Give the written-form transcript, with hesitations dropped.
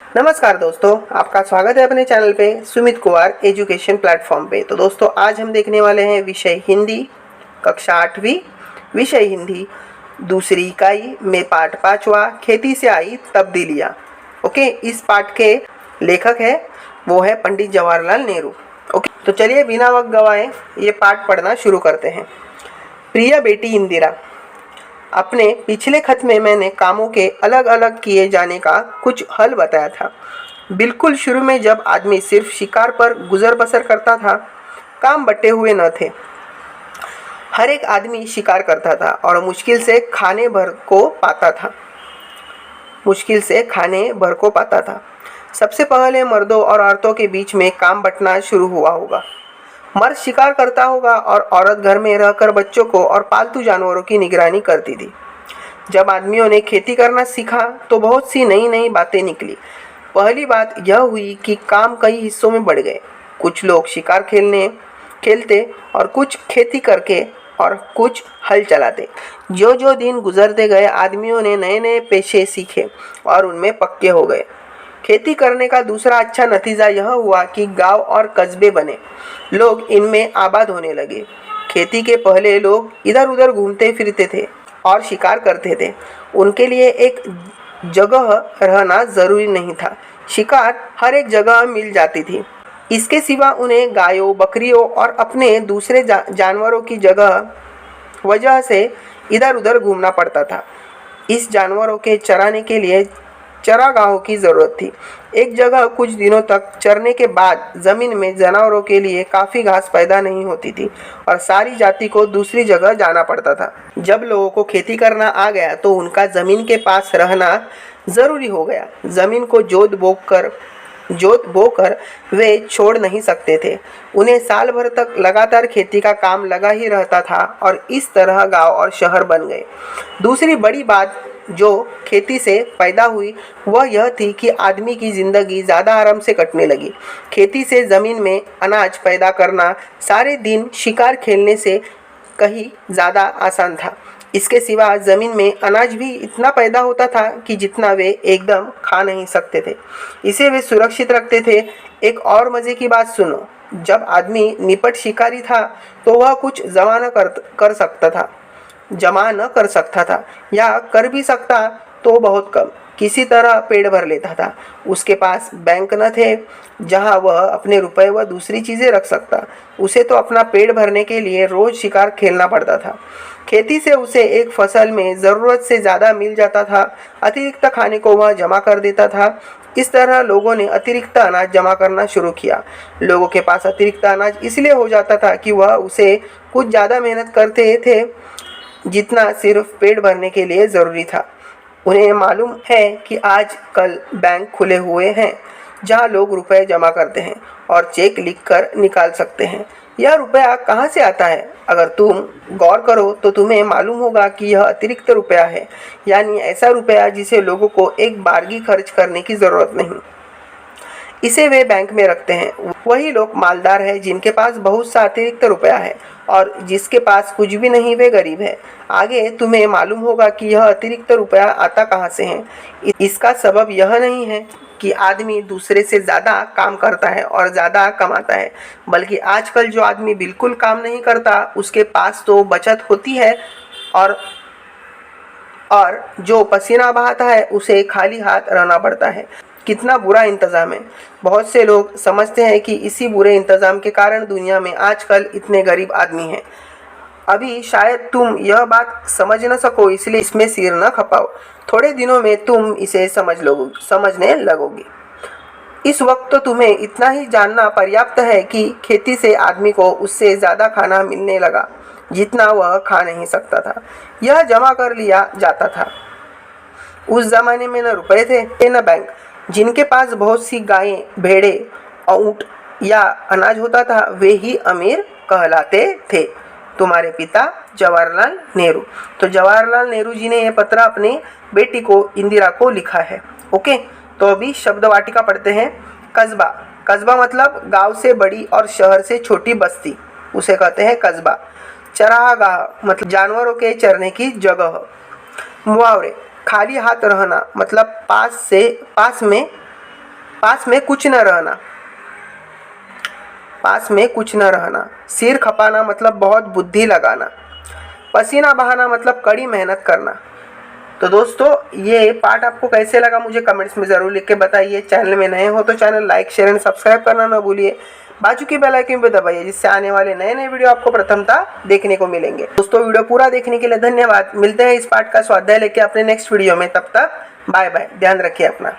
नमस्कार दोस्तों, आपका स्वागत है अपने चैनल पे सुमित कुमार एजुकेशन प्लेटफॉर्म पे। तो दोस्तों, आज हम देखने वाले हैं विषय हिंदी, कक्षा 8वीं, विषय हिंदी, दूसरी इकाई में पाठ 5वां, खेती से आई तब्दीलियाँ। ओके, इस पाठ के लेखक है वो है पंडित जवाहरलाल नेहरू। ओके, तो चलिए बिना वक्त गवाए ये पाठ पढ़ना शुरू करते हैं। प्रिय बेटी इंदिरा, अपने पिछले खत में मैंने कामों के अलग अलग किए जाने का कुछ हल बताया था। बिल्कुल शुरू में जब आदमी सिर्फ शिकार पर गुजर बसर करता था, काम बंटे हुए न थे। हर एक आदमी शिकार करता था और मुश्किल से खाने भर को पाता था। सबसे पहले मर्दों और औरतों के बीच में काम बंटना शुरू हुआ होगा। मर्द शिकार करता होगा और औरत घर में रहकर बच्चों को और पालतू जानवरों की निगरानी करती थी। जब आदमियों ने खेती करना सीखा तो बहुत सी नई नई बातें निकली। पहली बात यह हुई कि काम कई हिस्सों में बढ़ गए। कुछ लोग शिकार खेलते और कुछ खेती करके और कुछ हल चलाते। जो जो दिन गुजरते गए आदमियों ने नए नए पेशे सीखे और उनमें पक्के हो गए। खेती करने का दूसरा अच्छा नतीजा यह हुआ कि गांव और कस्बे बने। लोग इनमें आबाद होने लगे। खेती के पहले लोग इधर उधर घूमते फिरते थे और शिकार करते थे। उनके लिए एक जगह रहना ज़रूरी नहीं था। शिकार हर एक जगह मिल जाती थी। इसके सिवा उन्हें गायों, बकरियों और अपने दूसरे जानवरों की वजह से इधर उधर घूमना पड़ता था। इस जानवरों के चराने के लिए चरागाहों की ज़रूरत थी। एक जगह कुछ दिनों तक चरने के बाद ज़मीन में जानवरों के लिए काफ़ी घास पैदा नहीं होती थी और सारी जाति को दूसरी जगह जाना पड़ता था। जब लोगों को खेती करना आ गया तो उनका ज़मीन के पास रहना ज़रूरी हो गया। ज़मीन को जोत बोकर वे छोड़ नहीं सकते थे। उन्हें साल भर तक लगातार खेती का काम लगा ही रहता था और इस तरह गांव और शहर बन गए। दूसरी बड़ी बात जो खेती से पैदा हुई वह यह थी कि आदमी की ज़िंदगी ज़्यादा आराम से कटने लगी। खेती से ज़मीन में अनाज पैदा करना सारे दिन शिकार खेलने से कहीं ज़्यादा आसान था। इसके सिवा ज़मीन में अनाज भी इतना पैदा होता था कि जितना वे एकदम खा नहीं सकते थे। इसे वे सुरक्षित रखते थे। एक और मज़े की बात सुनो, जब आदमी निपट शिकारी था तो वह कुछ जमा न कर सकता था या कर भी सकता तो बहुत कम। किसी तरह पेट भर लेता था। उसके पास बैंक न थे जहां वह अपने रुपए व दूसरी चीज़ें रख सकता। उसे तो अपना पेट भरने के लिए रोज़ शिकार खेलना पड़ता था। खेती से उसे एक फसल में ज़रूरत से ज़्यादा मिल जाता था। अतिरिक्त खाने को वह जमा कर देता था। इस तरह लोगों ने अतिरिक्त अनाज जमा करना शुरू किया। लोगों के पास अतिरिक्त अनाज इसलिए हो जाता था कि वह उसे कुछ ज़्यादा मेहनत करते थे जितना सिर्फ पेट भरने के लिए ज़रूरी था। उन्हें मालूम है कि आज कल बैंक खुले हुए हैं जहां लोग रुपए जमा करते हैं और चेक लिखकर निकाल सकते हैं। यह रुपया कहां से आता है? अगर तुम गौर करो तो तुम्हें मालूम होगा कि यह अतिरिक्त रुपया है, यानी ऐसा रुपया जिसे लोगों को एक बारगी खर्च करने की ज़रूरत नहीं। इसे वे बैंक में रखते हैं। वही लोग मालदार हैं जिनके पास बहुत सा अतिरिक्त रुपया है और जिसके पास कुछ भी नहीं वे गरीब है। आगे तुम्हें मालूम होगा कि यह अतिरिक्त रुपया आता कहाँ से है। इसका सबब यह नहीं है कि आदमी दूसरे से ज़्यादा काम करता है और ज़्यादा कमाता है, बल्कि आजकल जो आदमी बिल्कुल काम नहीं करता उसके पास तो बचत होती है और जो पसीना बहाता है उसे खाली हाथ रहना पड़ता है। कितना बुरा इंतज़ाम है। बहुत से लोग समझते हैं कि इसी बुरे इंतज़ाम के कारण दुनिया में आजकल इतने गरीब आदमी हैं। अभी शायद तुम यह बात समझ न सको, इसलिए इसमें सिर न खपाओ। थोड़े दिनों में तुम इसे समझने लगोगे। इस वक्त तो तुम्हें इतना ही जानना पर्याप्त है कि खेती से आदमी को उससे ज़्यादा खाना मिलने लगा जितना वह खा नहीं सकता था। यह जमा कर लिया जाता था। उस ज़माने में न रुपए थे न बैंक। जिनके पास बहुत सी गायें, भेड़ें, ऊँट या अनाज होता था वे ही अमीर कहलाते थे। तुम्हारे पिता जवाहरलाल नेहरू। तो जवाहरलाल नेहरू जी ने यह पत्र अपनी बेटी को इंदिरा को लिखा है। ओके, तो अभी शब्द वाटिका पढ़ते हैं। कस्बा, कस्बा मतलब गांव से बड़ी और शहर से छोटी बस्ती, उसे कहते हैं कस्बा। चरागाह मतलब जानवरों के चरने की जगह। मुहावरे, खाली हाथ रहना मतलब पास में पास में कुछ न रहना, पास में कुछ न रहना। सिर खपाना मतलब बहुत बुद्धि लगाना। पसीना बहाना मतलब कड़ी मेहनत करना। तो दोस्तों ये पार्ट आपको कैसे लगा मुझे कमेंट्स में ज़रूर लिख के बताइए। चैनल में नए हो तो channel like share and subscribe करना ना भूलिए। बाजू की बेल आइकन पे दबाइए जिससे आने वाले नए नए वीडियो आपको प्रथमता देखने को मिलेंगे। दोस्तों वीडियो पूरा देखने के लिए धन्यवाद। मिलते हैं इस पार्ट का स्वाध्याय लेके अपने नेक्स्ट वीडियो में। तब तक बाय बाय, ध्यान रखिए अपना।